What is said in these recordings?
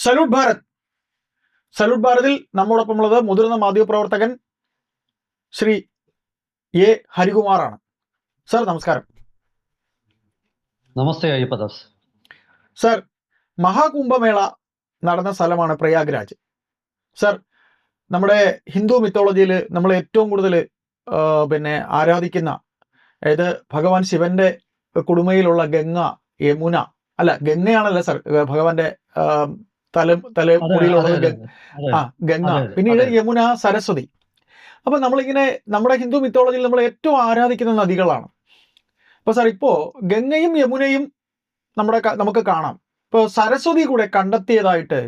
Salute Bharat. Salute ഭാരതിൽ നമ്മോടൊപ്പമുള്ളത് മുതിർന്ന മാധ്യമപ്രവർത്തകൻ Shri A ഹരികുമാറാണ്. Sir നമസ്കാരം. നമസ്തേ അയ്യപ്പദാസ്. സർ, മഹാകുംഭമേള നടന്ന സ്ഥലമാണ് പ്രയാഗ്രാജ്. സർ, നമ്മുടെ ഹിന്ദു മിത്തോളജിയിൽ നമ്മൾ ഏറ്റവും കൂടുതൽ ആരാധിക്കുന്ന, അതായത് ഭഗവാൻ ശിവന്റെ കുടുമയിലുള്ള ഗംഗ, യമുന, അല്ല ഗംഗയാണല്ലോ സർ ഭഗവാന്റെ തലമുടിയിലുള്ളത്, ഗംഗ, പിന്നീട് യമുന, സരസ്വതി. അപ്പൊ നമ്മളിങ്ങനെ നമ്മുടെ ഹിന്ദു മിത്തോളജിയിൽ നമ്മൾ ഏറ്റവും ആരാധിക്കുന്ന നദികളാണ്. അപ്പൊ സാർ, ഇപ്പോ ഗംഗയും യമുനയും നമുക്ക് കാണാം. ഇപ്പോൾ സരസ്വതി കൂടെ കണ്ടെത്തിയതായിട്ട്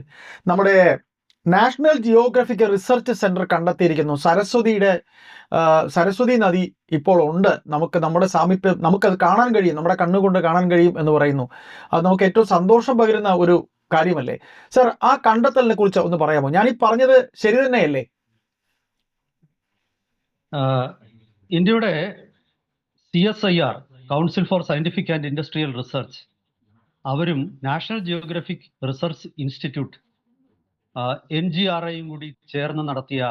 നമ്മുടെ നാഷണൽ ജിയോഗ്രഫിക്കൽ റിസർച്ച് സെന്റർ കണ്ടെത്തിയിരിക്കുന്നു. സരസ്വതി നദി ഇപ്പോൾ ഉണ്ട്, നമുക്ക് നമ്മുടെ സാമീപ്യം നമുക്കത് കാണാൻ കഴിയും, നമ്മുടെ കണ്ണുകൊണ്ട് കാണാൻ കഴിയും എന്ന് പറയുന്നു. അത് നമുക്ക് ഏറ്റവും സന്തോഷം പകരുന്ന ഒരു കാര്യമല്ലേ സർ? ആ കണ്ടെത്തലിനെ കുറിച്ച് ഒന്ന് പറയാമോ? ഞാൻ ഈ പറഞ്ഞത് ശരി തന്നെയല്ലേ? ഇന്ത്യയുടെ CSIR, council for scientific and industrial research, അവരും നാഷണൽ ജിയോഗ്രഫിക് റിസർച്ച് ഇൻസ്റ്റിറ്റ്യൂട്ട് NGRIയും കൂടി ചേർന്ന് നടത്തിയ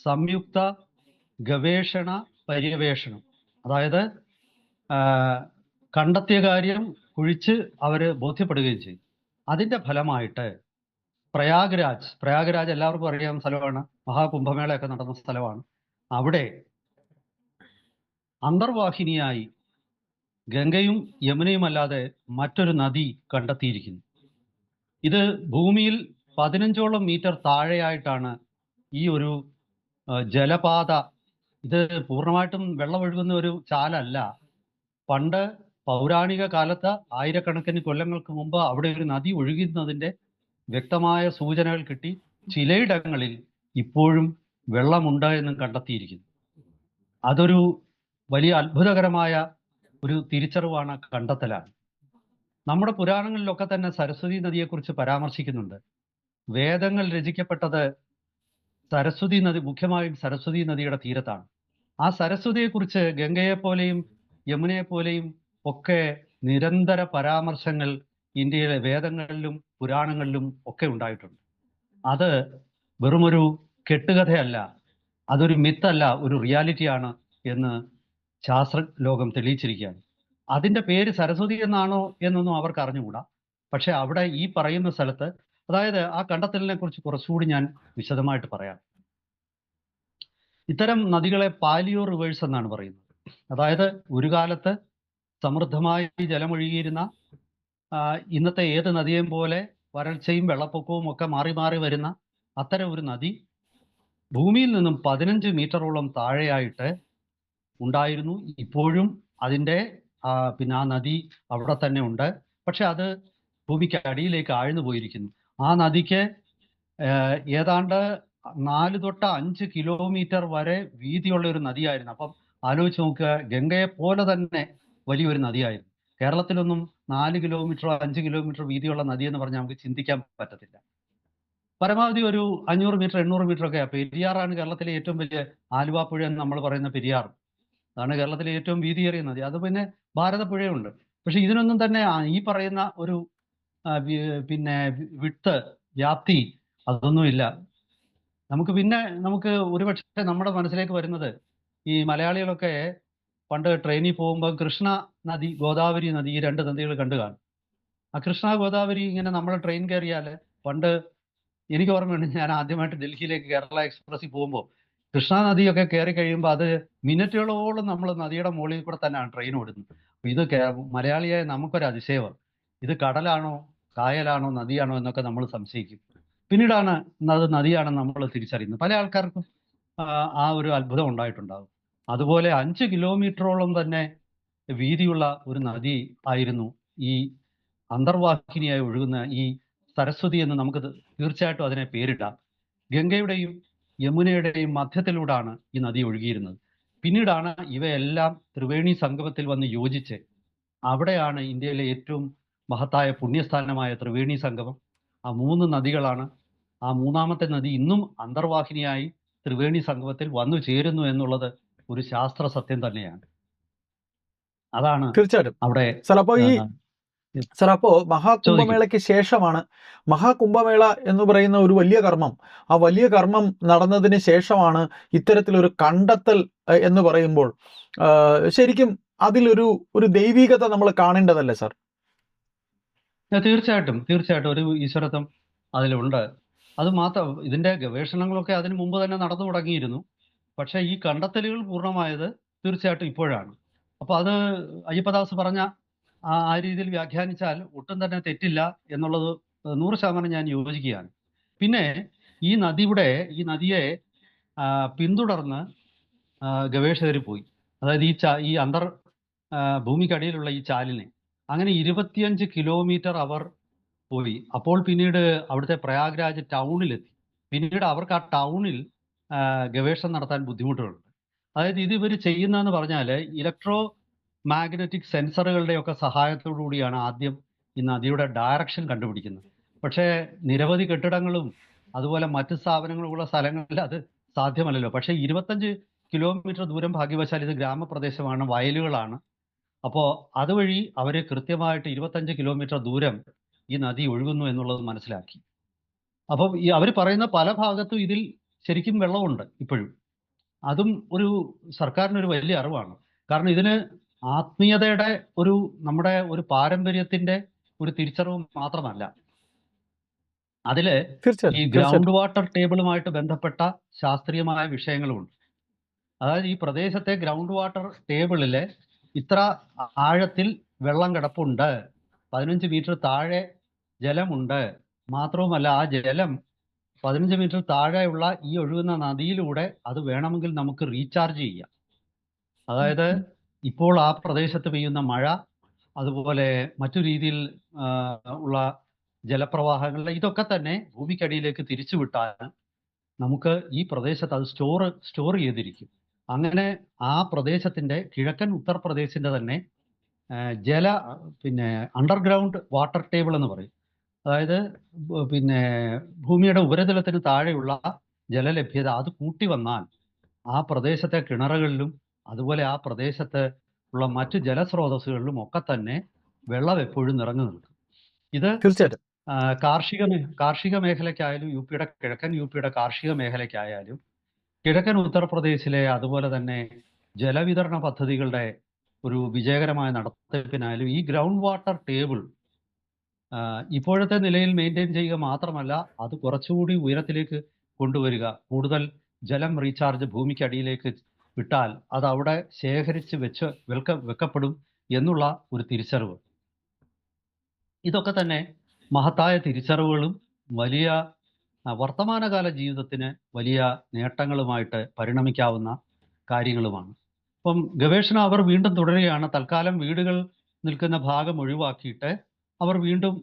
സംയുക്ത ഗവേഷണ പര്യവേഷണം, അതായത് കണ്ടെത്തിയ കാര്യം കുഴിച്ച് അവർ ബോധ്യപ്പെടുകയും ചെയ്തു. അതിൻ്റെ ഫലമായിട്ട് പ്രയാഗ്രാജ് എല്ലാവർക്കും അറിയാവുന്ന സ്ഥലമാണ്, മഹാകുംഭമേളയൊക്കെ നടന്ന സ്ഥലമാണ്. അവിടെ അന്തർവാഹിനിയായി ഗംഗയും യമുനയും അല്ലാതെ മറ്റൊരു നദി കണ്ടെത്തിയിരിക്കുന്നു. ഇത് ഭൂമിയിൽ 15ഓളം മീറ്റർ താഴെയായിട്ടാണ് ഈ ഒരു ജലപാത. ഇത് പൂർണ്ണമായിട്ടും വെള്ളമൊഴുകുന്ന ഒരു ചാലല്ല. പണ്ട് പൗരാണിക കാലത്ത് ആയിരക്കണക്കിന് കൊല്ലങ്ങൾക്ക് മുമ്പ് അവിടെ ഒരു നദി ഒഴുകുന്നതിൻ്റെ വ്യക്തമായ സൂചനകൾ കിട്ടി. ചിലയിടങ്ങളിൽ ഇപ്പോഴും വെള്ളമുണ്ട് എന്നും കണ്ടെത്തിയിരിക്കുന്നു. അതൊരു വലിയ അത്ഭുതകരമായ ഒരു തിരിച്ചറിവാണ്, കണ്ടെത്തലാണ്. നമ്മുടെ പുരാണങ്ങളിലൊക്കെ തന്നെ സരസ്വതി നദിയെക്കുറിച്ച് പരാമർശിക്കുന്നുണ്ട്. വേദങ്ങൾ രചിക്കപ്പെട്ടത് സരസ്വതി നദി, മുഖ്യമായും സരസ്വതി നദിയുടെ തീരത്താണ്. ആ സരസ്വതിയെക്കുറിച്ച് ഗംഗയെപ്പോലെയും യമുനയെപ്പോലെയും ഒക്കെ നിരന്തര പരാമർശങ്ങൾ ഇന്ത്യയിലെ വേദങ്ങളിലും പുരാണങ്ങളിലും ഒക്കെ ഉണ്ടായിട്ടുണ്ട്. അത് വെറുമൊരു കെട്ടുകഥയല്ല, അതൊരു മിത്തല്ല, ഒരു റിയാലിറ്റിയാണ് എന്ന് ശാസ്ത്ര ലോകം തെളിയിച്ചിരിക്കുകയാണ്. അതിൻ്റെ പേര് സരസ്വതി എന്നാണോ എന്നൊന്നും അവർക്ക് അറിഞ്ഞുകൂടാ. പക്ഷെ അവിടെ ഈ പറയുന്ന സ്ഥലത്ത്, അതായത് ആ കണ്ടെത്തലിനെ കുറിച്ച് കുറച്ചുകൂടി ഞാൻ വിശദമായിട്ട് പറയാം. ഇത്തരം നദികളെ പാലിയോ റിവേഴ്സ് എന്നാണ് പറയുന്നത്. അതായത് ഒരു കാലത്ത് സമൃദ്ധമായി ജലമൊഴുകിയിരുന്ന, ഇന്നത്തെ ഏത് നദിയെയും പോലെ വരൾച്ചയും വെള്ളപ്പൊക്കവും ഒക്കെ മാറി മാറി വരുന്ന അത്തരം ഒരു നദി ഭൂമിയിൽ നിന്നും 15 മീറ്ററോളം താഴെയായിട്ട് ഉണ്ടായിരുന്നു. ഇപ്പോഴും അതിൻ്റെ ആ നദി അവിടെ തന്നെ ഉണ്ട്. പക്ഷെ അത് ഭൂമിക്ക് അടിയിലേക്ക് ആഴ്ന്നു പോയിരിക്കുന്നു. ആ നദിക്ക് ഏതാണ്ട് 4 തൊട്ട് 5 കിലോമീറ്റർ വരെ വീതിയുള്ള ഒരു നദിയായിരുന്നു. അപ്പം ആലോചിച്ച് നോക്കുക, ഗംഗയെ പോലെ തന്നെ വലിയൊരു നദിയായിരുന്നു. കേരളത്തിലൊന്നും 4 കിലോമീറ്ററോ 5 കിലോമീറ്റർ വീതിയുള്ള നദി എന്ന് പറഞ്ഞാൽ നമുക്ക് ചിന്തിക്കാൻ പറ്റത്തില്ല. പരമാവധി ഒരു 500 മീറ്റർ 800 മീറ്റർ ഒക്കെ. പെരിയാറാണ് കേരളത്തിലെ ഏറ്റവും വലിയ, ആലുവാപ്പുഴ എന്ന് നമ്മൾ പറയുന്ന പെരിയാർ, അതാണ് കേരളത്തിലെ ഏറ്റവും വീതിയേറിയ നദി. അത് പിന്നെ ഭാരതപ്പുഴയുണ്ട്. പക്ഷെ ഇതിനൊന്നും തന്നെ ഈ പറയുന്ന ഒരു വിട്ട് വ്യാപ്തി അതൊന്നുമില്ല. നമുക്ക് ഒരുപക്ഷെ നമ്മുടെ മനസ്സിലേക്ക് വരുന്നത്, ഈ മലയാളികളൊക്കെ പണ്ട് ട്രെയിനിൽ പോകുമ്പോൾ കൃഷ്ണ നദി, ഗോദാവരി നദി, ഈ 2 നദികൾ കണ്ടു കാണും. ആ കൃഷ്ണ ഗോദാവരി ഇങ്ങനെ നമ്മൾ ട്രെയിൻ കയറിയാൽ, പണ്ട് എനിക്ക് ഓർമ്മയുണ്ട്, ഞാൻ ആദ്യമായിട്ട് ഡൽഹിയിലേക്ക് കേരള എക്സ്പ്രസ്സിൽ പോകുമ്പോൾ കൃഷ്ണ നദിയൊക്കെ കയറി കഴിയുമ്പോൾ അത് മിനിറ്റുകളോളം നമ്മൾ നദിയുടെ മുകളിൽ കൂടെ തന്നെയാണ് ട്രെയിൻ ഓടുന്നത്. ഇത് മലയാളിയായ നമുക്കൊരു അതിശയമാണ്. ഇത് കടലാണോ കായലാണോ നദിയാണോ എന്നൊക്കെ നമ്മൾ സംശയിക്കും. പിന്നീടാണ് അത് നദിയാണെന്ന് നമ്മൾ തിരിച്ചറിയുന്നത്. പല ആൾക്കാർക്കും ആ ഒരു അത്ഭുതം ഉണ്ടായിട്ടുണ്ടാകും. അതുപോലെ 5 കിലോമീറ്ററോളം തന്നെ വീതിയുള്ള ഒരു നദി ആയിരുന്നു ഈ അന്തർവാഹിനിയായി ഒഴുകുന്ന ഈ സരസ്വതി എന്ന് നമുക്ക് തീർച്ചയായിട്ടും അതിനെ പേരിടാം. ഗംഗയുടെയും യമുനയുടെയും മധ്യത്തിലൂടെയാണ് ഈ നദി ഒഴുകിയിരുന്നത്. പിന്നീടാണ് ഇവയെല്ലാം ത്രിവേണി സംഗമത്തിൽ വന്ന് യോജിച്ച്, അവിടെയാണ് ഇന്ത്യയിലെ ഏറ്റവും മഹത്തായ പുണ്യസ്ഥാനമായ ത്രിവേണി സംഗമം. ആ 3 നദികളാണ്. ആ 3ാമത്തെ നദി ഇന്നും അന്തർവാഹിനിയായി ത്രിവേണി സംഗമത്തിൽ വന്നു ചേരുന്നു എന്നുള്ളത് ഒരു ശാസ്ത്ര സത്യം തന്നെയാണ്. അതാണ് തീർച്ചയായിട്ടും അവിടെ. സാർ, അപ്പോൾ സർ, അപ്പോൾ ചോദിക്കും. മഹാകുംഭമേളയ്ക്ക് ശേഷമാണ്, മഹാകുംഭമേള എന്ന് പറയുന്ന ഒരു വലിയ കർമ്മം, ആ വലിയ കർമ്മം നടന്നതിന് ശേഷമാണ് ഇത്തരത്തിലൊരു കണ്ടെത്തൽ എന്ന് പറയുമ്പോൾ ശരിക്കും അതിലൊരു ദൈവികത നമ്മൾ കാണേണ്ടതല്ലേ സർ? തീർച്ചയായിട്ടും തീർച്ചയായിട്ടും ഒരു ഈശ്വരത്വം അതിലുണ്ട്. അത് മാത്രം, ഇതിന്റെ ഗവേഷണങ്ങളൊക്കെ അതിനു മുമ്പ് തന്നെ നടന്നു തുടങ്ങിയിരുന്നു. പക്ഷേ ഈ കണ്ടെത്തലുകൾ പൂർണ്ണമായത് തീർച്ചയായിട്ടും ഇപ്പോഴാണ്. അപ്പോൾ അത് അയ്യപ്പദാസ് പറഞ്ഞ ആ രീതിയിൽ വ്യാഖ്യാനിച്ചാൽ ഒട്ടും തന്നെ തെറ്റില്ല എന്നുള്ളത് 100% ഞാൻ യോജിക്കുകയാണ്. പിന്നെ ഈ നദിയെ പിന്തുടർന്ന് ഗവേഷകർ പോയി. അതായത് ഈ ഭൂമിക്കടിയിലുള്ള ഈ ചാലിനെ അങ്ങനെ 25 കിലോമീറ്റർ അവർ പോയി. അപ്പോൾ പിന്നീട് അവിടുത്തെ പ്രയാഗ്രാജ് ടൗണിലെത്തി. പിന്നീട് അവർക്ക് ആ ടൗണിൽ ഗവേഷണം നടത്താൻ ബുദ്ധിമുട്ടുകളുണ്ട്. അതായത് ഇത് ഇവർ ചെയ്യുന്നതെന്ന് പറഞ്ഞാൽ ഇലക്ട്രോ മാഗ്നറ്റിക് സെൻസറുകളുടെയൊക്കെ സഹായത്തോടു കൂടിയാണ് ആദ്യം ഈ നദിയുടെ ഡയറക്ഷൻ കണ്ടുപിടിക്കുന്നത്. പക്ഷേ നിരവധി കെട്ടിടങ്ങളും അതുപോലെ മറ്റ് സ്ഥാപനങ്ങളുമുള്ള സ്ഥലങ്ങളിൽ അത് സാധ്യമല്ലല്ലോ. പക്ഷേ 25 കിലോമീറ്റർ ദൂരം, ഭാഗ്യവശാൽ ഇത് ഗ്രാമപ്രദേശമാണ്, വയലുകളാണ്. അപ്പോൾ അതുവഴി അവർ കൃത്യമായിട്ട് 25 കിലോമീറ്റർ ദൂരം ഈ നദി ഒഴുകുന്നു എന്നുള്ളത് മനസ്സിലാക്കി. അപ്പം ഈ അവർ പറയുന്ന പല ഭാഗത്തും ഇതിൽ ശരിക്കും വെള്ളമുണ്ട് ഇപ്പോഴും. അതും സർക്കാരിനൊരു വലിയ അറിവാണ്. കാരണം ഇതിന് ആത്മീയതയുടെ നമ്മുടെ ഒരു പാരമ്പര്യത്തിന്റെ ഒരു തിരിച്ചറിവ് മാത്രമല്ല, അതില് ഈ ഗ്രൗണ്ട് വാട്ടർ ടേബിളുമായിട്ട് ബന്ധപ്പെട്ട ശാസ്ത്രീയമായ വിഷയങ്ങളുമുണ്ട്. അതായത് ഈ പ്രദേശത്തെ ഗ്രൗണ്ട് വാട്ടർ ടേബിളില് ഇത്ര ആഴത്തിൽ വെള്ളം കിടപ്പുണ്ട്, 15 മീറ്റർ താഴെ ജലമുണ്ട്. മാത്രവുമല്ല, ആ ജലം 15 മീറ്റർ താഴെയുള്ള ഈ ഒഴുകുന്ന നദിയിലൂടെ അത് വേണമെങ്കിൽ നമുക്ക് റീചാർജ് ചെയ്യാം. അതായത് ഇപ്പോൾ ആ പ്രദേശത്ത് പെയ്യുന്ന മഴ, അതുപോലെ മറ്റു രീതിയിൽ ഉള്ള ജലപ്രവാഹങ്ങൾ, ഇതൊക്കെ തന്നെ ഭൂമിക്കടിയിലേക്ക് തിരിച്ചുവിട്ടാൽ നമുക്ക് ഈ പ്രദേശത്ത് അത് സ്റ്റോർ ചെയ്തിരിക്കും. അങ്ങനെ ആ പ്രദേശത്തിന്റെ കിഴക്കൻ ഉത്തർപ്രദേശിന്റെ തന്നെ അണ്ടർഗ്രൗണ്ട് വാട്ടർ ടേബിൾ എന്ന് പറയും. അതായത് ഭൂമിയുടെ ഉപരിതലത്തിന് താഴെയുള്ള ജലലഭ്യത അത് കൂട്ടി വന്നാൽ ആ പ്രദേശത്തെ കിണറുകളിലും അതുപോലെ ആ പ്രദേശത്ത് ഉള്ള മറ്റ് ജലസ്രോതസ്സുകളിലും ഒക്കെ തന്നെ വെള്ളം എപ്പോഴും നിറഞ്ഞു നിൽക്കും. ഇത് തീർച്ചയായിട്ടും കാർഷിക മേഖലയ്ക്കായാലും കിഴക്കൻ യുപിയുടെ കാർഷിക മേഖലയ്ക്കായാലും കിഴക്കൻ ഉത്തർപ്രദേശിലെ അതുപോലെ തന്നെ ജലവിതരണ പദ്ധതികളുടെ ഒരു വിജയകരമായ നടത്തിപ്പിനായാലും ഈ ഗ്രൗണ്ട് വാട്ടർ ടേബിൾ ഇപ്പോഴത്തെ നിലയിൽ മെയിൻറ്റെയിൻ ചെയ്യുക മാത്രമല്ല, അത് കുറച്ചുകൂടി ഉയരത്തിലേക്ക് കൊണ്ടുവരിക, കൂടുതൽ ജലം റീചാർജ് ഭൂമിക്കടിയിലേക്ക് വിട്ടാൽ അത് അവിടെ ശേഖരിച്ച് വെക്കപ്പെടും എന്നുള്ള ഒരു തിരിച്ചറിവ്. ഇതൊക്കെ തന്നെ മഹത്തായ തിരിച്ചറിവുകളും വലിയ വർത്തമാനകാല ജീവിതത്തിന് വലിയ നേട്ടങ്ങളുമായിട്ട് പരിണമിക്കാവുന്ന കാര്യങ്ങളുമാണ്. അപ്പം ഗവേഷണം അവർ വീണ്ടും തുടരുകയാണ്. തൽക്കാലം വീടുകൾ നിൽക്കുന്ന ഭാഗം ഒഴിവാക്കിയിട്ട് അവർ വീണ്ടും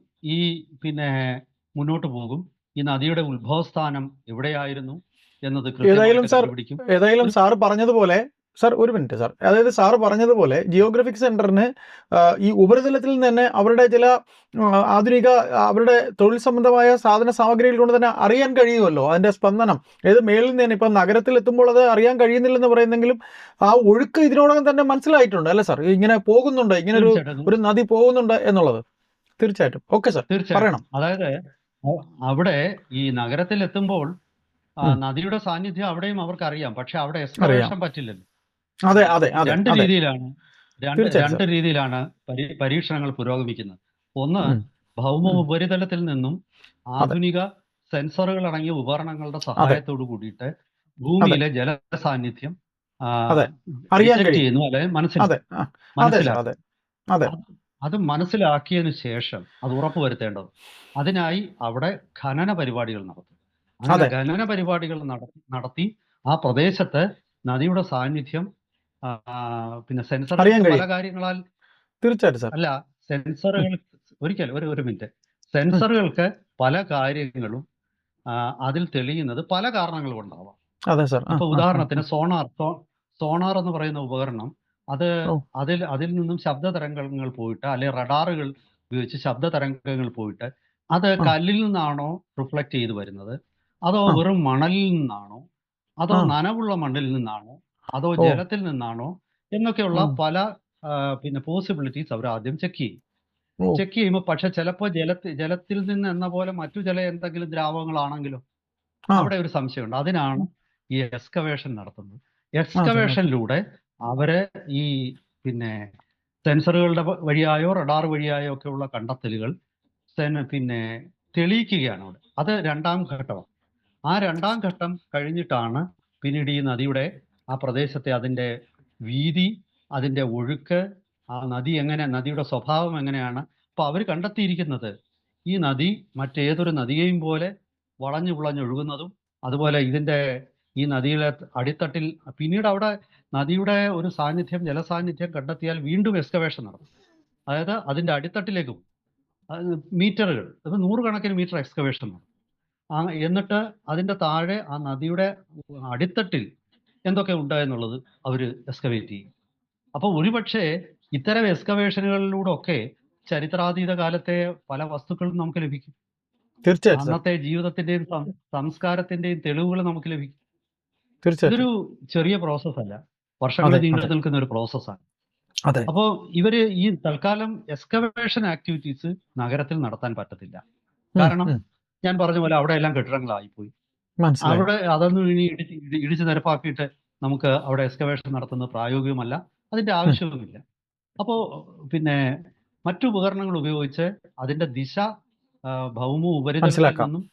മുന്നോട്ട് പോകും. ഈ നദിയുടെ ഉത്ഭവസ്ഥാനം എവിടെയായിരുന്നു എന്നത് കണ്ടുപിടിക്കും. ഏതായാലും സാർ പറഞ്ഞതുപോലെ, സാർ ഒരു മിനിറ്റ് സാർ, അതായത് സാറ് പറഞ്ഞതുപോലെ ജിയോഗ്രഫിക് സെന്ററിന് ഈ ഉപരിതലത്തിൽ നിന്ന് തന്നെ അവരുടെ ചില ആധുനിക അവരുടെ തൊഴിൽ സംബന്ധമായ സാധന സാമഗ്രികൾ കൊണ്ട് തന്നെ അറിയാൻ കഴിയുമല്ലോ അതിന്റെ സ്പന്ദനം. ഏത് മേളിൽ നിന്ന് തന്നെ ഇപ്പം നഗരത്തിൽ എത്തുമ്പോൾ അത് അറിയാൻ കഴിയുന്നില്ലെന്ന് പറയുന്നെങ്കിലും ആ ഒഴുക്ക് ഇതിനോടകം തന്നെ മനസ്സിലായിട്ടുണ്ട് അല്ലേ സാർ? ഇങ്ങനെ പോകുന്നുണ്ട്, ഇങ്ങനെ ഒരു നദി പോകുന്നുണ്ട് എന്നുള്ളത്. തീർച്ചയായിട്ടും. ഓക്കെ സാർ, പറയണം. അതായത് അവിടെ ഈ നഗരത്തിൽ എത്തുമ്പോൾ നദിയുടെ സാന്നിധ്യം അവിടെയും അവർക്ക് അറിയാം. പക്ഷെ അവിടെ എക്സ്കവേഷൻ പറ്റില്ലല്ലോ. രണ്ട് രീതിയിലാണ് പരീക്ഷണങ്ങൾ പുരോഗമിക്കുന്നത്. ഒന്ന്, ഭൗമ ഉപരിതലത്തിൽ നിന്നും ആധുനിക സെൻസറുകൾ അടങ്ങിയ ഉപകരണങ്ങളുടെ സഹായത്തോടു കൂടിയിട്ട് ഭൂമിയിലെ ജല സാന്നിധ്യം ചെയ്യുന്നു, അല്ലെ മനസ്സിലാക്കും. അത് മനസ്സിലാക്കിയതിനു ശേഷം അത് ഉറപ്പുവരുത്തേണ്ടത്, അതിനായി അവിടെ ഖനന പരിപാടികൾ നടത്തും. അങ്ങനെ ഖനന പരിപാടികൾ നടത്തി ആ പ്രദേശത്ത് നദിയുടെ സാന്നിധ്യം സെൻസർ പല കാര്യങ്ങളാൽ അല്ല സെൻസറുകൾ ഒരു മിനിറ്റ് സെൻസറുകൾക്ക് പല കാര്യങ്ങളും അതിൽ തെളിയുന്നത് പല കാരണങ്ങൾ കൊണ്ടാവാം. ഇപ്പൊ ഉദാഹരണത്തിന് സോണാർ എന്ന് പറയുന്ന ഉപകരണം, അതിൽ നിന്നും ശബ്ദ തരംഗങ്ങൾ പോയിട്ട്, അല്ലെ റഡാറുകൾ ഉപയോഗിച്ച് ശബ്ദ തരംഗങ്ങൾ പോയിട്ട് അത് കല്ലിൽ നിന്നാണോ റിഫ്ലക്ട് ചെയ്ത് വരുന്നത്, അതോ വെറും മണലിൽ നിന്നാണോ, അതോ നനവുള്ള മണ്ണിൽ നിന്നാണോ, അതോ ജലത്തിൽ നിന്നാണോ എന്നൊക്കെയുള്ള പല പോസിബിലിറ്റീസ് അവർ ആദ്യം ചെക്ക് ചെയ്യും. ഓ ചെക്ക് ചെയ്യുമ്പോൾ പക്ഷെ ചിലപ്പോൾ ജലത്തിൽ നിന്ന് എന്ന പോലെ മറ്റു ചില എന്തെങ്കിലും ദ്രാവകങ്ങളാണെങ്കിലോ ആ അവിടെ ഒരു സംശയമുണ്ട്. അതിനാണ് ഈ എക്സ്കവേഷൻ നടത്തുന്നത്. അതെ അതെ എക്സ്കവേഷനിലൂടെ അവര് ഈ പിന്നെ സെൻസറുകളുടെ വഴിയായോ റഡാർ വഴിയായോ ഒക്കെ ഉള്ള കണ്ടെത്തലുകൾ പിന്നെ തെളിയിക്കുകയാണ് അവിടെ. അത് രണ്ടാം ഘട്ടമാണ്. ആ രണ്ടാം ഘട്ടം കഴിഞ്ഞിട്ടാണ് പിന്നീട് ഈ നദിയുടെ ആ പ്രദേശത്തെ അതിൻ്റെ വീതി, അതിൻ്റെ ഒഴുക്ക്, ആ നദി എങ്ങനെ, നദിയുടെ സ്വഭാവം എങ്ങനെയാണ്. അപ്പോൾ അവർ കണ്ടെത്തിയിരിക്കുന്നത് ഈ നദി മറ്റേതൊരു നദിയെയും പോലെ വളഞ്ഞു പുളഞ്ഞൊഴുകുന്നതും, അതുപോലെ ഈ നദിയിലെ അടിത്തട്ടിൽ പിന്നീട് അവിടെ നദിയുടെ ഒരു സാന്നിധ്യം, ജലസാന്നിധ്യം കണ്ടെത്തിയാൽ വീണ്ടും എക്സ്കവേഷൻ നടത്തും. അതായത് അതിൻ്റെ അടിത്തട്ടിലേക്ക് പോകും. മീറ്ററുകൾ, അത് 100 കണക്കിന് മീറ്റർ എക്സ്കവേഷൻ നടത്തും. എന്നിട്ട് അതിൻ്റെ താഴെ ആ നദിയുടെ അടിത്തട്ടിൽ എന്തൊക്കെ ഉണ്ട് എന്നുള്ളത് അവർ എക്സ്കവേറ്റ് ചെയ്യും. അപ്പോൾ ഒരുപക്ഷെ ഇത്തരം എക്സ്കവേഷനുകളിലൂടെ ഒക്കെ ചരിത്രാതീത കാലത്തെ പല വസ്തുക്കളും നമുക്ക് ലഭിക്കും. തീർച്ചയായിട്ടും സർ അന്നത്തെ ജീവിതത്തിന്റെയും സംസ്കാരത്തിന്റെയും തെളിവുകൾ നമുക്ക് ലഭിക്കും. തീർച്ചയായിട്ടും ഇതൊരു ചെറിയ പ്രോസസ് അല്ല, വർഷങ്ങൾ അതെ നീണ്ടു അതെ നിൽക്കുന്ന ഒരു പ്രോസസ്സാണ്. അതെ അപ്പോൾ ഇവര് ഈ തൽക്കാലം എക്സ്കവേഷൻ ആക്ടിവിറ്റീസ് നഗരത്തിൽ നടത്താൻ പറ്റത്തില്ല. ഉം, കാരണം ഉം. ഞാൻ പറഞ്ഞ പോലെ അവിടെ എല്ലാം കെട്ടിടങ്ങളായിപ്പോയി. മനസ്സിലായി അവിടെ അതൊന്നും ഇനി ഇടിച്ച് നിരപ്പാക്കിയിട്ട് നമുക്ക് അവിടെ എക്സ്കവേഷൻ നടത്തുന്നത് പ്രായോഗികമല്ല, അതിന്റെ ഉം, ആവശ്യവുമില്ല. അപ്പോൾ പിന്നെ മറ്റു ഉപകരണങ്ങൾ ഉപയോഗിച്ച് അതിന്റെ ദിശ ഭൗമ ഉപരിതലത്തിൽ മനസ്സിലാക്കാം നിന്നും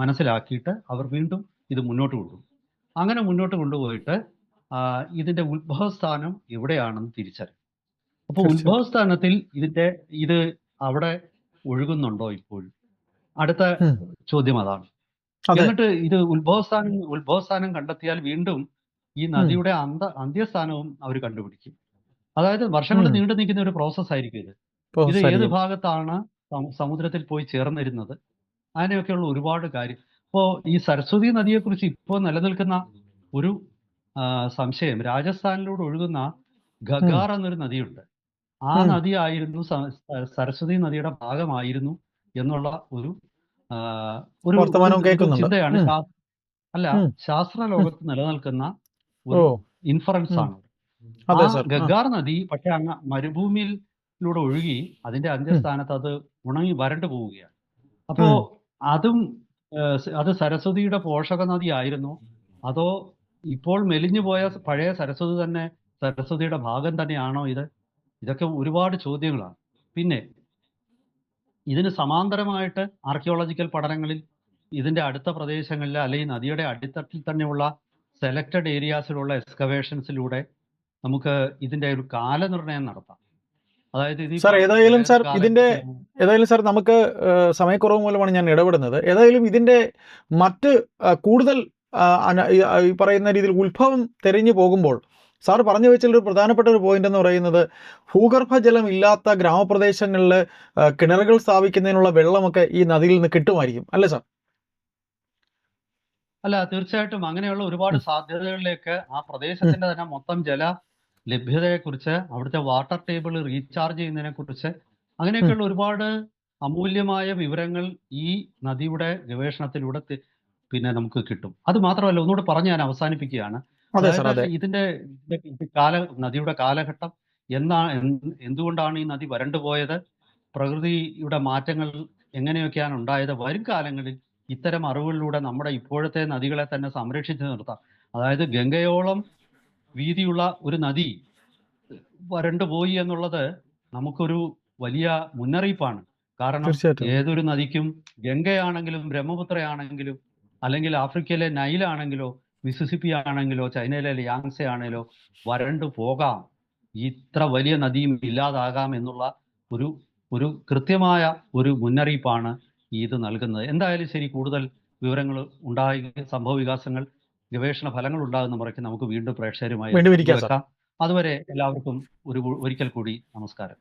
മനസ്സിലാക്കിയിട്ട് അവർ വീണ്ടും ഇത് മുന്നോട്ട് കൊണ്ടുപോകും. അങ്ങനെ മുന്നോട്ട് കൊണ്ടുപോയിട്ട് ഇതിന്റെ ഉത്ഭവസ്ഥാനം എവിടെയാണെന്ന് തിരിച്ചറിയും. അപ്പോൾ തീർച്ചയായിട്ടും ഉത്ഭവസ്ഥാനത്തിൽ ഇത് അവിടെ ഒഴുകുന്നുണ്ടോ ഇപ്പോഴും? അടുത്ത ഉം. ചോദ്യം അതാണ്. അതെ എന്നിട്ട് ഇത് ഉത്ഭവസ്ഥാനം കണ്ടെത്തിയാൽ വീണ്ടും ഈ ഉം, നദിയുടെ അന്ത്യസ്ഥാനവും അവർ കണ്ടുപിടിക്കും. അതായത് വർഷങ്ങൾ ഉം. നീണ്ടു നിൽക്കുന്ന ഒരു പ്രോസസ് ആയിരിക്കും ഇത്. ഇത് ഏത് ആയിരിക്കും ഭാഗത്താണ് സമുദ്രത്തിൽ പോയി ചേർന്നിരുന്നത്, അങ്ങനെയൊക്കെയുള്ള ഒരുപാട് കാര്യം. ഇപ്പോൾ ഈ സരസ്വതി നദിയെക്കുറിച്ച് ഇപ്പോൾ നിലനിൽക്കുന്ന ഒരു സംശയം, രാജസ്ഥാനിലൂടെ ഒഴുകുന്ന ഉം, ഘഗാർ എന്നൊരു നദിയുണ്ട്. ആ ഉം. നദിയായിരുന്നു സരസ്വതി നദിയുടെ ഭാഗമായിരുന്നു എന്നുള്ള ഒരു ആ, ഒരു ഒരു വർത്തമാനവും ഒരു കേൾക്കുന്നുണ്ട് ചിന്തയാണ് ഉം, അല്ല, ഉം, ശാസ്ത്ര ഉം. ലോകത്ത് നിലനിൽക്കുന്ന ഓ ഒരു ഇൻഫറൻസ് ഉം. ആണ്. ആ അതെ സർ ഗംഗാർ നദി പക്ഷെ അങ്ങ് മരുഭൂമിയിലൂടെ ഒഴുകി അതിന്റെ ഉം, അന്ത്യസ്ഥാനത്ത് അത് ഉണങ്ങി വരണ്ടു പോവുകയാണ്. അപ്പോ ഉം. അതും അത് സരസ്വതിയുടെ പോഷക നദി ആയിരുന്നോ, അതോ ഇപ്പോൾ മെലിഞ്ഞു പോയ പഴയ സരസ്വതി തന്നെ സരസ്വതിയുടെ ഭാഗം തന്നെയാണോ ഇത്? ഇതൊക്കെ ഒരുപാട് ചോദ്യങ്ങളാണ്. പിന്നെ ഇതിന് സമാന്തരമായിട്ട് ആർക്കിയോളജിക്കൽ പഠനങ്ങളിൽ ഇതിന്റെ അടുത്ത പ്രദേശങ്ങളിൽ അല്ലെങ്കിൽ നദിയുടെ അടിത്തട്ടിൽ തന്നെയുള്ള സെലക്റ്റഡ് ഏരിയാസിലുള്ള എക്സ്കവേഷൻസിലൂടെ നമുക്ക് ഇതിന്റെ ഒരു കാലനിർണ്ണയം നടത്താം. അതായത് സാർ ഇതിപ്പോൾ ഏതായാലും ഏത് സാർ ഇതിന്റെ കാലഘട്ടത്തിലാണ് ഏതായാലും സാർ നമുക്ക് സമയക്കുറവ് മൂലമാണ് ഞാൻ ഇടപെടുന്നത്. ഏതായാലും ഇതിന്റെ മറ്റ് കൂടുതൽ ഈ പറയുന്ന രീതിയിൽ ഉത്ഭവം തെരഞ്ഞു പോകുമ്പോൾ സാർ പറഞ്ഞു വെച്ചൊരു പ്രധാനപ്പെട്ട ഒരു പോയിന്റ് എന്ന് പറയുന്നത് ഭൂഗർഭജലം ഇല്ലാത്ത ഗ്രാമപ്രദേശങ്ങളിൽ കിണറുകൾ സ്ഥാപിക്കുന്നതിനുള്ള വെള്ളമൊക്കെ ഈ നദിയിൽ നിന്ന് കിട്ടുമായിരിക്കും അല്ലേ സാർ? അല്ല, തീർച്ചയായിട്ടും അങ്ങനെയുള്ള ഒരുപാട് ഉം, സാധ്യതകളിലേക്ക് ആ ഉം, പ്രദേശത്തിന്റെ തന്നെ മൊത്തം ജല ലഭ്യതയെക്കുറിച്ച്, അവിടുത്തെ വാട്ടർ ടേബിൾ റീചാർജ് ചെയ്യുന്നതിനെ കുറിച്ച്, ഉം. അങ്ങനെയൊക്കെയുള്ള ഒരുപാട് അമൂല്യമായ വിവരങ്ങൾ ഈ നദിയുടെ ഗവേഷണത്തിലൂടെ പിന്നെ നമുക്ക് കിട്ടും. അത് മാത്രമല്ല, ഒന്നുകൂടെ പറഞ്ഞ് ഞാൻ അവസാനിപ്പിക്കുകയാണ്. അതെ സാർ അതായത് അതെ നദിയുടെ കാലഘട്ടം എന്തുകൊണ്ടാണ് ഈ നദി വരണ്ടുപോയത്, പ്രകൃതിയുടെ മാറ്റങ്ങൾ എങ്ങനെയൊക്കെയാണ് ഉണ്ടായത്, വരും കാലങ്ങളിൽ ഇത്തരം അറിവുകളിലൂടെ നമ്മുടെ ഇപ്പോഴത്തെ നദികളെ തന്നെ സംരക്ഷിച്ചു നിർത്താം. അതായത് ഗംഗയോളം വീതിയുള്ള ഒരു നദി വരണ്ടുപോയി എന്നുള്ളത് നമുക്കൊരു വലിയ മുന്നറിയിപ്പാണ്. കാരണം തീർച്ചയായിട്ടും ഏതൊരു നദിക്കും, ഗംഗയാണെങ്കിലും ബ്രഹ്മപുത്രയാണെങ്കിലും അല്ലെങ്കിൽ ആഫ്രിക്കയിലെ നൈലാണെങ്കിലോ മിസിസിപ്പി ആണെങ്കിലോ ചൈനയിലെ യാങ്സെ ആണെങ്കിലോ വരണ്ടു പോകാം, ഇത്ര വലിയ നദിയും ഇല്ലാതാകാം എന്നുള്ള ഒരു ഒരു കൃത്യമായ ഒരു മുന്നറിയിപ്പാണ് ഇത് നൽകുന്നത്. എന്തായാലും ശരി, കൂടുതൽ വിവരങ്ങൾ ഉണ്ടായി, സംഭവ വികാസങ്ങൾ, ഗവേഷണ ഫലങ്ങൾ ഉണ്ടാകുന്ന മുറയ്ക്ക് നമുക്ക് വീണ്ടും പ്രേക്ഷകരുമായി വീണ്ടും ഇരിക്കാം സാർ. പങ്കുവെക്കാം. അതുവരെ എല്ലാവർക്കും ഒരിക്കൽ കൂടി നമസ്കാരം.